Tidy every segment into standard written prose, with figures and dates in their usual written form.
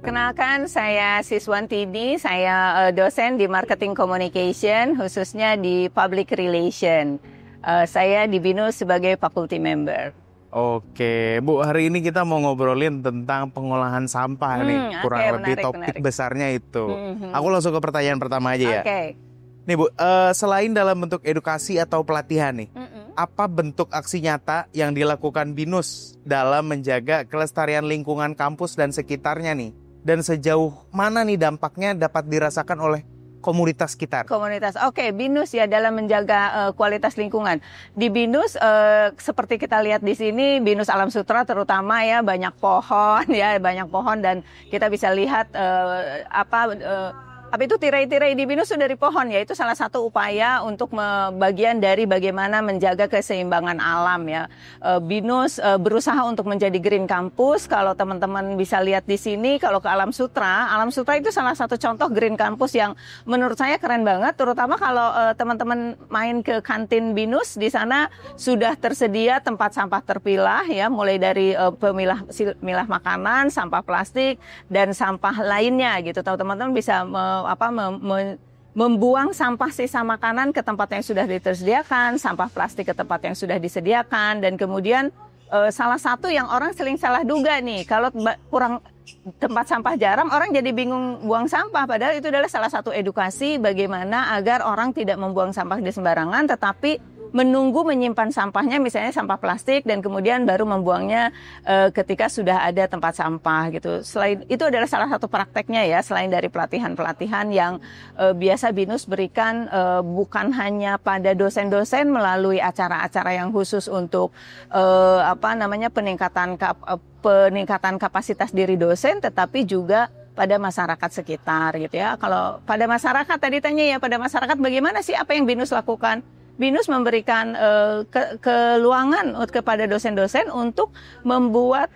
Kenalkan, saya Siswantini, saya dosen di Marketing Communication, khususnya di Public Relation. Saya di BINUS sebagai faculty member. Oke, Bu, hari ini kita mau ngobrolin tentang pengolahan sampah nih, kurang lebih topik besarnya itu. Aku langsung ke pertanyaan pertama aja ya. Nih Bu, selain dalam bentuk edukasi atau pelatihan nih, apa bentuk aksi nyata yang dilakukan BINUS dalam menjaga kelestarian lingkungan kampus dan sekitarnya nih? Dan sejauh mana nih dampaknya dapat dirasakan oleh komunitas sekitar? Komunitas, BINUS ya dalam menjaga kualitas lingkungan. Di BINUS seperti kita lihat di sini, BINUS Alam Sutera terutama ya banyak pohon dan kita bisa lihat apa itu tirai-tirai di BINUS itu dari pohon ya, itu salah satu upaya untuk bagian dari bagaimana menjaga keseimbangan alam ya. BINUS berusaha untuk menjadi green campus. Kalau teman-teman bisa lihat di sini, kalau ke Alam Sutera itu salah satu contoh green campus yang menurut saya keren banget, terutama kalau teman-teman main ke kantin BINUS, di sana sudah tersedia tempat sampah terpilah ya, mulai dari pemilah makanan, sampah plastik dan sampah lainnya gitu. Tahu teman-teman bisa membuang sampah sisa makanan ke tempat yang sudah disediakan, sampah plastik ke tempat yang sudah disediakan, dan kemudian salah satu yang orang sering salah duga nih, kalau kurang tempat sampah jarang, orang jadi bingung buang sampah, padahal itu adalah salah satu edukasi bagaimana agar orang tidak membuang sampah di sembarangan, tetapi menunggu menyimpan sampahnya, misalnya sampah plastik, dan kemudian baru membuangnya ketika sudah ada tempat sampah gitu. Selain itu adalah salah satu prakteknya ya, selain dari pelatihan-pelatihan yang biasa BINUS berikan bukan hanya pada dosen-dosen melalui acara-acara yang khusus untuk peningkatan kapasitas diri dosen, tetapi juga pada masyarakat sekitar gitu ya. Kalau pada masyarakat tadi tanya ya, pada masyarakat bagaimana sih apa yang BINUS lakukan? BINUS memberikan keluangan kepada dosen-dosen untuk membuat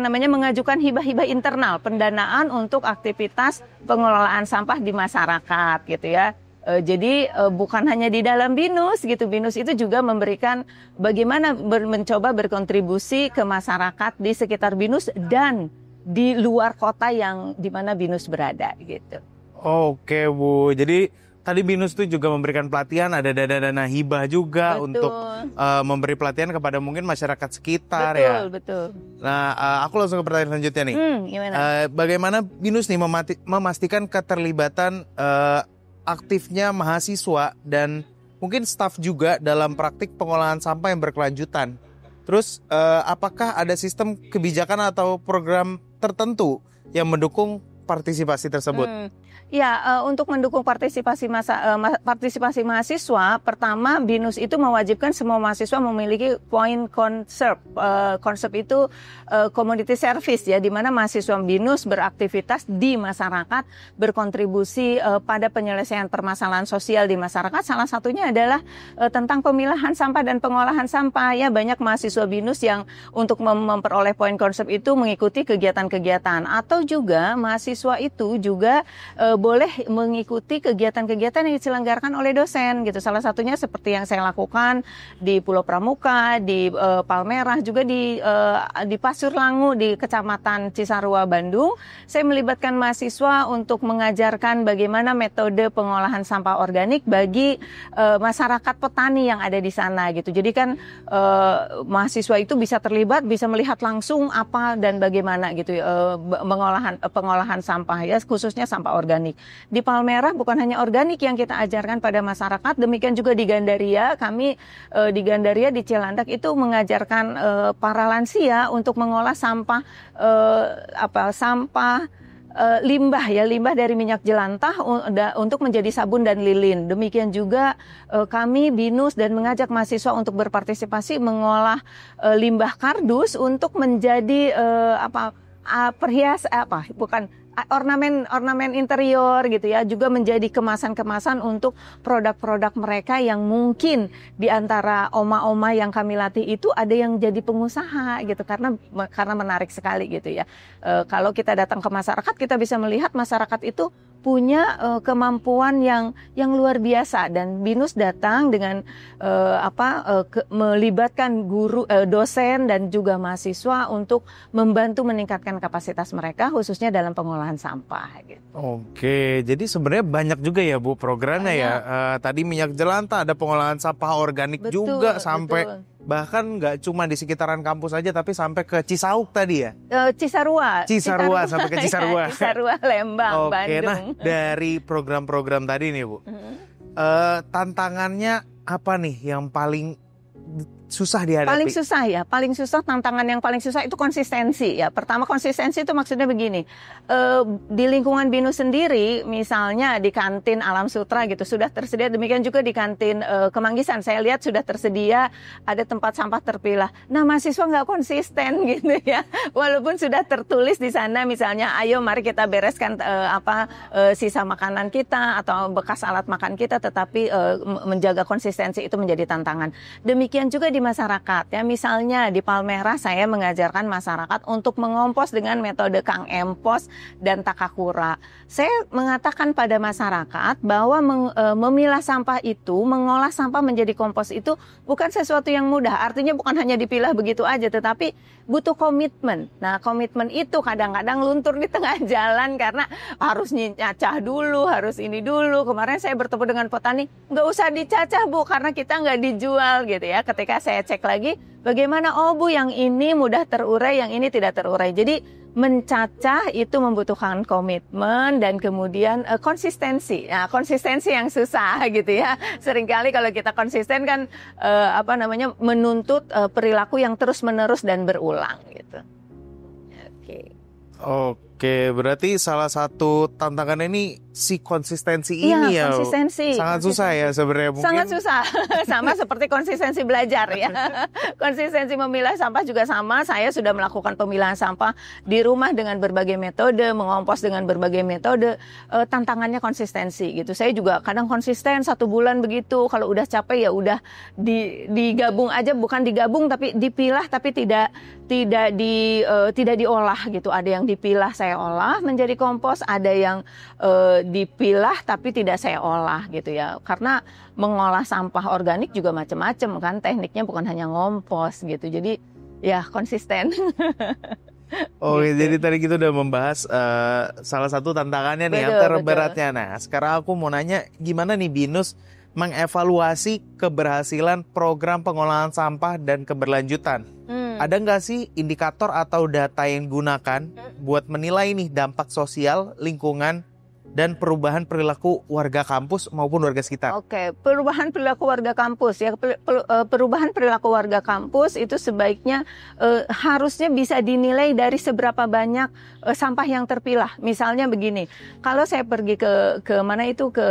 mengajukan hibah-hibah internal, pendanaan untuk aktivitas pengelolaan sampah di masyarakat gitu ya. Jadi bukan hanya di dalam BINUS gitu, BINUS itu juga memberikan bagaimana mencoba berkontribusi ke masyarakat di sekitar BINUS dan di luar kota yang di mana BINUS berada gitu. Oke Bu, jadi tadi BINUS itu juga memberikan pelatihan, ada dana hibah juga. Betul. Untuk memberi pelatihan kepada mungkin masyarakat sekitar. Betul. Nah, aku langsung ke pertanyaan selanjutnya nih. Bagaimana BINUS nih memastikan keterlibatan aktifnya mahasiswa dan mungkin staf juga dalam praktik pengolahan sampah yang berkelanjutan? Terus apakah ada sistem kebijakan atau program tertentu yang mendukung partisipasi tersebut? Ya, untuk mendukung partisipasi mahasiswa, pertama BINUS itu mewajibkan semua mahasiswa memiliki point concept. Konsep itu community service ya, di mana mahasiswa BINUS beraktivitas di masyarakat, berkontribusi pada penyelesaian permasalahan sosial di masyarakat. Salah satunya adalah tentang pemilahan sampah dan pengolahan sampah. Ya, banyak mahasiswa BINUS yang untuk memperoleh point concept itu mengikuti kegiatan-kegiatan, atau juga mahasiswa itu juga boleh mengikuti kegiatan-kegiatan yang diselenggarakan oleh dosen gitu. Salah satunya seperti yang saya lakukan di Pulau Pramuka, di Palmerah, juga di Pasir Langu di Kecamatan Cisarua, Bandung. Saya melibatkan mahasiswa untuk mengajarkan bagaimana metode pengolahan sampah organik bagi masyarakat petani yang ada di sana gitu. Jadi kan mahasiswa itu bisa terlibat, bisa melihat langsung apa dan bagaimana gitu pengolahan sampah ya, khususnya sampah organik. Di Palmerah bukan hanya organik yang kita ajarkan pada masyarakat, demikian juga di Gandaria. Kami di Gandaria di Cilandak itu mengajarkan para lansia untuk mengolah sampah limbah dari minyak jelantah untuk menjadi sabun dan lilin. Demikian juga kami BINUS dan mengajak mahasiswa untuk berpartisipasi mengolah limbah kardus untuk menjadi ornamen interior gitu ya, juga menjadi kemasan-kemasan untuk produk-produk mereka yang mungkin di antara oma-oma yang kami latih itu ada yang jadi pengusaha gitu, karena menarik sekali gitu ya. Kalau kita datang ke masyarakat, kita bisa melihat masyarakat itu punya kemampuan yang luar biasa, dan BINUS datang dengan melibatkan guru, dosen dan juga mahasiswa untuk membantu meningkatkan kapasitas mereka khususnya dalam pengolahan sampah gitu. Oke, jadi sebenarnya banyak juga ya Bu programnya ya. Tadi minyak jelantah, ada pengolahan sampah organik juga sampai bahkan nggak cuma di sekitaran kampus aja tapi sampai ke Cisauk tadi ya. Cisarua sampai ke Cisarua. Cisarua, Lembang, Bandung. Nah dari program-program tadi nih Bu, tantangannya apa nih yang paling susah dihadapi? Paling susah tantangan yang paling susah itu konsistensi ya. Pertama, konsistensi itu maksudnya begini, di lingkungan BINUS sendiri, misalnya di kantin Alam Sutra gitu sudah tersedia, demikian juga di kantin Kemanggisan saya lihat sudah tersedia ada tempat sampah terpilah. Nah mahasiswa nggak konsisten gitu ya, walaupun sudah tertulis di sana misalnya, ayo mari kita bereskan sisa makanan kita atau bekas alat makan kita, tetapi menjaga konsistensi itu menjadi tantangan. Demikian juga di masyarakat ya, misalnya di Palmerah saya mengajarkan masyarakat untuk mengompos dengan metode Kang Empos dan Takakura. Saya mengatakan pada masyarakat bahwa memilah sampah itu, mengolah sampah menjadi kompos itu bukan sesuatu yang mudah. Artinya bukan hanya dipilah begitu aja, tetapi butuh komitmen. Nah komitmen itu kadang-kadang luntur di tengah jalan karena harus nyacah dulu, harus ini dulu. Kemarin saya bertemu dengan petani, nggak usah dicacah Bu karena kita nggak dijual gitu ya. Ketika saya cek lagi, bagaimana, oh Bu yang ini mudah terurai, yang ini tidak terurai. Jadi mencacah itu membutuhkan komitmen dan kemudian konsistensi. Nah, konsistensi yang susah gitu ya. Seringkali kalau kita konsisten kan menuntut perilaku yang terus-menerus dan berulang gitu. Oke, berarti salah satu tantangan ini si konsistensi ini ya. Konsistensi. Sangat susah ya sebenarnya mungkin. Sangat susah. Sama seperti konsistensi belajar ya. Konsistensi memilah sampah juga sama. Saya sudah melakukan pemilahan sampah di rumah dengan berbagai metode, mengompos dengan berbagai metode. Tantangannya konsistensi gitu. Saya juga kadang konsisten 1 bulan begitu. Kalau udah capek ya udah digabung aja, bukan digabung tapi dipilah tapi tidak diolah gitu. Ada yang dipilah saya olah menjadi kompos, ada yang dipilah tapi tidak saya olah gitu ya. Karena mengolah sampah organik juga macam-macam kan, tekniknya bukan hanya ngompos gitu. Jadi ya konsisten. Oke, gitu. Jadi tadi kita udah membahas salah satu tantangannya nih yang terberatnya. Nah, sekarang aku mau nanya gimana nih BINUS mengevaluasi keberhasilan program pengolahan sampah dan keberlanjutan. Ada nggak sih indikator atau data yang digunakan buat menilai nih dampak sosial, lingkungan, dan perubahan perilaku warga kampus maupun warga sekitar? Oke, perubahan perilaku warga kampus ya. Perubahan perilaku warga kampus itu sebaiknya harusnya bisa dinilai dari seberapa banyak sampah yang terpilah. Misalnya begini, kalau saya pergi ke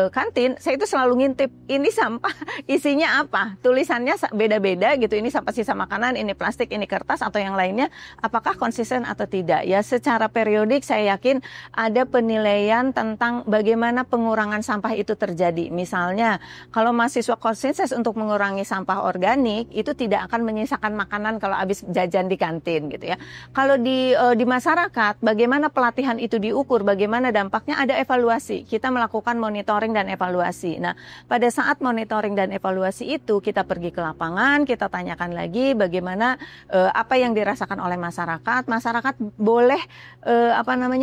kantin, saya itu selalu ngintip ini sampah isinya apa, tulisannya beda-beda gitu. Ini sampah sisa makanan, ini plastik, ini kertas atau yang lainnya. Apakah konsisten atau tidak? Ya, secara periodik saya yakin ada penilaian tentang bagaimana pengurangan sampah itu terjadi. Misalnya, kalau mahasiswa konsisten untuk mengurangi sampah organik, itu tidak akan menyisakan makanan kalau habis jajan di kantin gitu ya. Kalau di masyarakat, bagaimana pelatihan itu diukur, bagaimana dampaknya, ada evaluasi. Kita melakukan monitoring dan evaluasi. Nah, pada saat monitoring dan evaluasi itu, kita pergi ke lapangan, kita tanyakan lagi bagaimana apa yang dirasakan oleh masyarakat. Masyarakat boleh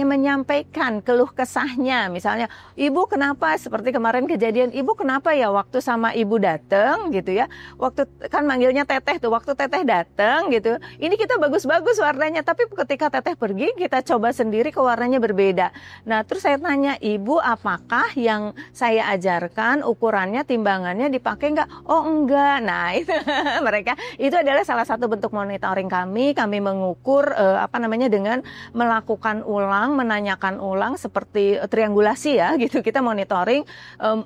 menyampaikan keluh kesahnya. Misalnya, ibu kenapa, seperti kemarin kejadian, ibu kenapa ya waktu sama ibu datang gitu ya, waktu kan manggilnya teteh tuh, waktu teteh datang gitu, ini kita bagus-bagus warnanya, tapi ketika teteh pergi kita coba sendiri ke warnanya berbeda. Nah terus saya tanya, ibu apakah yang saya ajarkan ukurannya, timbangannya dipakai nggak? Oh enggak. Nah itu mereka, itu adalah salah satu bentuk monitoring kami mengukur dengan melakukan ulang, menanyakan ulang seperti triangulasi ya gitu, kita monitoring,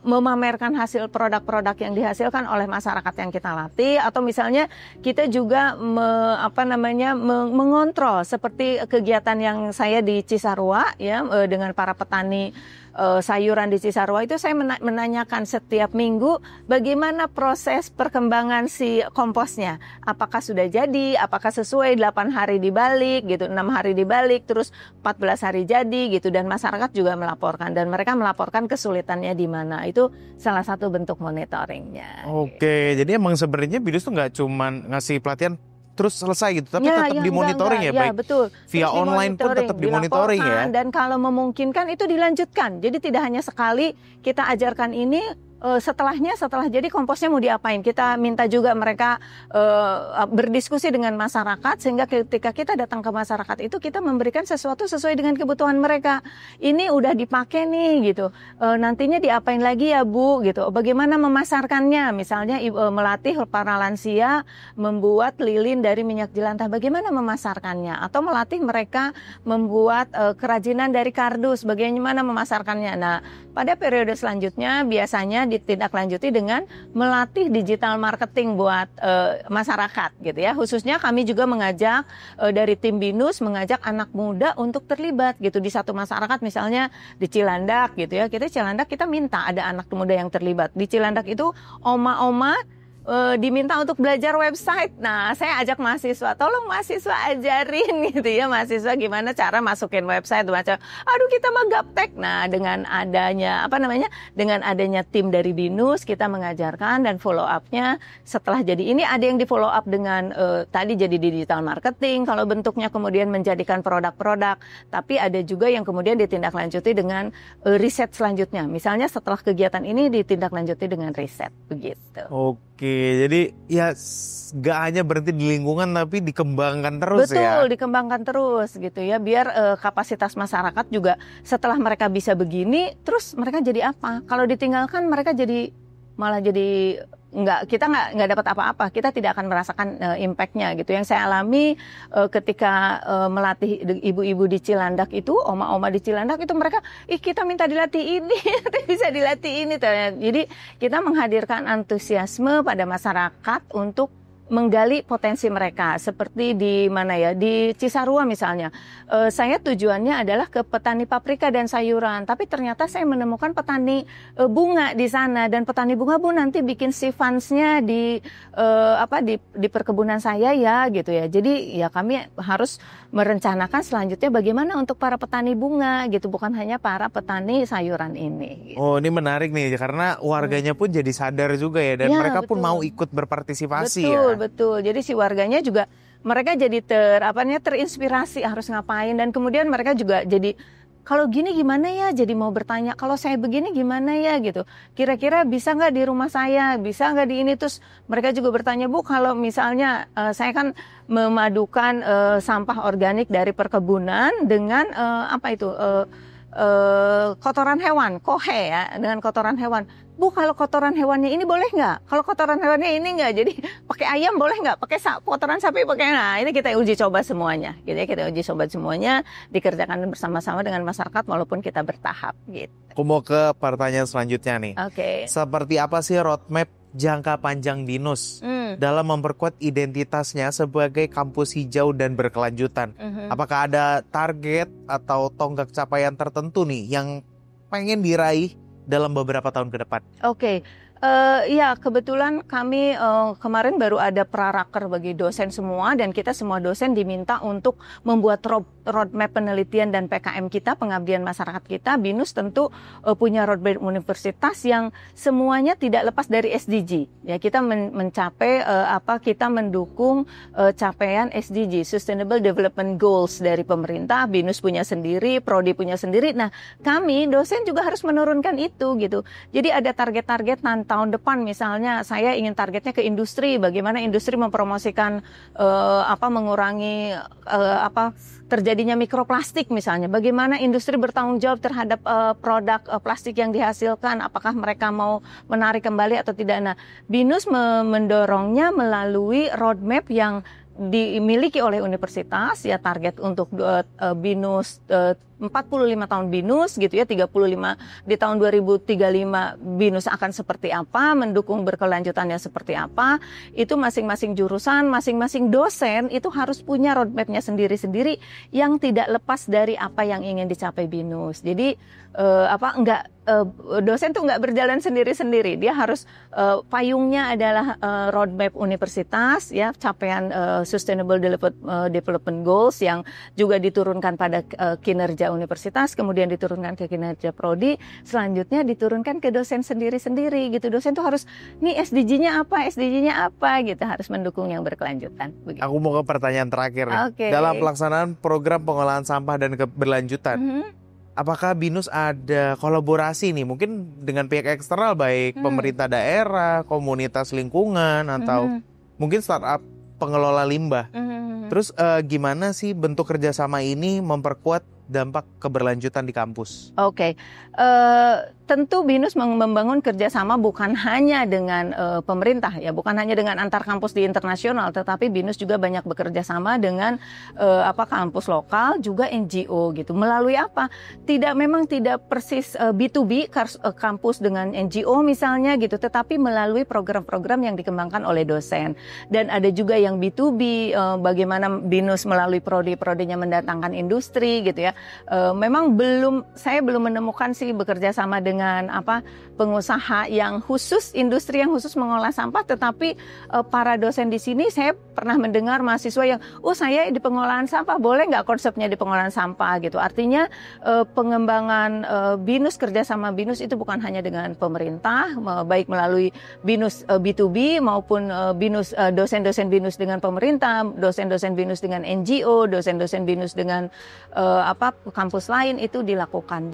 memamerkan hasil produk-produk yang dihasilkan oleh masyarakat yang kita latih, atau misalnya kita juga mengontrol seperti kegiatan yang saya di Cisarua ya dengan para petani sayuran di Cisarua itu saya menanyakan setiap minggu bagaimana proses perkembangan si komposnya. Apakah sudah jadi, apakah sesuai 8 hari dibalik gitu, 6 hari dibalik, terus 14 hari jadi gitu, dan masyarakat juga melaporkan dan mereka melaporkan kesulitannya di mana. Itu salah satu bentuk monitoringnya. Oke, jadi emang sebenarnya BINUS tuh nggak cuman ngasih pelatihan terus selesai gitu, tapi tetap dimonitoring ya, baik betul. Via online pun tetap dimonitoring ya. Dan kalau memungkinkan itu dilanjutkan. Jadi tidak hanya sekali kita ajarkan ini, setelah jadi komposnya mau diapain. Kita minta juga mereka berdiskusi dengan masyarakat, sehingga ketika kita datang ke masyarakat itu kita memberikan sesuatu sesuai dengan kebutuhan mereka. Ini udah dipakai nih gitu, nantinya diapain lagi ya Bu gitu. Bagaimana memasarkannya, misalnya melatih para lansia membuat lilin dari minyak jelantah, bagaimana memasarkannya, atau melatih mereka membuat kerajinan dari kardus, bagaimana memasarkannya. Nah, pada periode selanjutnya biasanya ditindaklanjuti dengan melatih digital marketing buat masyarakat gitu ya. Khususnya kami juga mengajak dari tim BINUS mengajak anak muda untuk terlibat gitu di satu masyarakat, misalnya di Cilandak gitu ya. Cilandak kita minta ada anak muda yang terlibat. Di Cilandak itu oma-oma diminta untuk belajar website. Nah, saya ajak mahasiswa, tolong mahasiswa ajarin gitu ya, mahasiswa gimana cara masukin website macam. Aduh, kita mah gaptek. Nah, dengan adanya tim dari BINUS, kita mengajarkan dan follow up-nya setelah jadi ini ada yang di follow up dengan tadi jadi digital marketing kalau bentuknya kemudian menjadikan produk-produk, tapi ada juga yang kemudian ditindaklanjuti dengan riset selanjutnya. Misalnya setelah kegiatan ini ditindaklanjuti dengan riset begitu. Oke, jadi ya gak hanya berhenti di lingkungan tapi dikembangkan terus. Betul, dikembangkan terus gitu ya, biar kapasitas masyarakat juga setelah mereka bisa begini, terus mereka jadi apa? Kalau ditinggalkan mereka malah jadi kita nggak dapat apa-apa, kita tidak akan merasakan impact-nya gitu. Yang saya alami ketika melatih ibu-ibu di Cilandak itu, oma-oma di Cilandak itu, mereka kita minta dilatih ini, bisa dilatih ini. Jadi kita menghadirkan antusiasme pada masyarakat untuk menggali potensi mereka, seperti di Cisarua misalnya. Saya tujuannya adalah ke petani paprika dan sayuran, tapi ternyata saya menemukan petani bunga di sana, dan petani bunga pun nanti bikin sifansnya di perkebunan saya ya gitu ya. Jadi ya kami harus merencanakan selanjutnya bagaimana untuk para petani bunga gitu, bukan hanya para petani sayuran ini. Gitu. Oh, ini menarik nih karena warganya pun jadi sadar juga ya, dan mereka pun mau ikut berpartisipasi. Betul. Jadi si warganya juga mereka jadi terinspirasi harus ngapain, dan kemudian mereka juga jadi kalau gini gimana ya, jadi mau bertanya kalau saya begini gimana ya gitu. Kira-kira bisa nggak di rumah saya, bisa nggak di ini, terus mereka juga bertanya, Bu kalau misalnya saya kan memadukan sampah organik dari perkebunan dengan kotoran hewan, kohe ya, dengan kotoran hewan. Bu kalau kotoran hewannya ini boleh nggak? Kalau kotoran hewannya ini nggak, jadi pakai ayam boleh nggak? Pakai kotoran sapi pakai, nah ini kita uji coba semuanya. Gitu ya, kita uji coba semuanya, dikerjakan bersama-sama dengan masyarakat walaupun kita bertahap. Gitu. Aku mau ke pertanyaan selanjutnya nih. Oke. Seperti apa sih roadmap jangka panjang BINUS dalam memperkuat identitasnya sebagai kampus hijau dan berkelanjutan? Apakah ada target atau tonggak capaian tertentu nih yang pengen diraih dalam beberapa tahun ke depan? Oke. Ya kebetulan kami kemarin baru ada praraker bagi dosen semua, dan kita semua dosen diminta untuk membuat roadmap penelitian dan PKM kita, pengabdian masyarakat kita. BINUS tentu punya roadmap universitas yang semuanya tidak lepas dari SDG. Ya, kita mencapai kita mendukung capaian SDG, Sustainable Development Goals dari pemerintah. BINUS punya sendiri, Prodi punya sendiri. Nah, kami dosen juga harus menurunkan itu gitu. Jadi ada target-target tahun depan, misalnya saya ingin targetnya ke industri, bagaimana industri mempromosikan mengurangi terjadinya mikroplastik misalnya, bagaimana industri bertanggung jawab terhadap produk plastik yang dihasilkan, apakah mereka mau menarik kembali atau tidak. Nah, BINUS mendorongnya melalui roadmap yang dimiliki oleh universitas, ya target untuk BINUS 45 tahun BINUS gitu ya, 35 di tahun 2035 BINUS akan seperti apa, mendukung berkelanjutannya seperti apa, itu masing-masing jurusan, masing-masing dosen itu harus punya roadmap-nya sendiri-sendiri yang tidak lepas dari apa yang ingin dicapai BINUS. Jadi dosen tuh nggak berjalan sendiri-sendiri, dia harus payungnya adalah roadmap universitas ya, capaian Sustainable Development Goals yang juga diturunkan pada kinerja universitas, kemudian diturunkan ke kinerja prodi, selanjutnya diturunkan ke dosen sendiri-sendiri gitu. Dosen tuh harus nih SDG-nya apa gitu, harus mendukung yang berkelanjutan. Begitu. Aku mau ke pertanyaan terakhir nih. Okay. Dalam pelaksanaan program pengolahan sampah dan keberlanjutan, apakah BINUS ada kolaborasi nih mungkin dengan pihak eksternal, baik pemerintah daerah, komunitas lingkungan, atau mungkin startup pengelola limbah? Terus gimana sih bentuk kerjasama ini memperkuat dampak keberlanjutan di kampus? Oke. Tentu BINUS membangun kerjasama bukan hanya dengan pemerintah ya, bukan hanya dengan antar kampus di internasional, tetapi BINUS juga banyak bekerja sama dengan kampus lokal, juga NGO gitu. Melalui apa? Memang tidak persis B2B kampus dengan NGO misalnya gitu, tetapi melalui program-program yang dikembangkan oleh dosen. Dan ada juga yang B2B, bagaimana BINUS melalui prodi-prodinya mendatangkan industri gitu ya. Memang saya belum menemukan sih bekerja sama dengan pengusaha yang khusus, industri yang khusus mengolah sampah, tetapi para dosen di sini saya pernah mendengar mahasiswa yang, saya di pengolahan sampah, boleh nggak konsepnya di pengolahan sampah gitu. Artinya pengembangan BINUS, kerjasama BINUS itu bukan hanya dengan pemerintah, baik melalui BINUS B2B maupun BINUS dosen-dosen BINUS dengan pemerintah, dosen-dosen BINUS dengan NGO, dosen-dosen BINUS dengan kampus lain, itu dilakukan.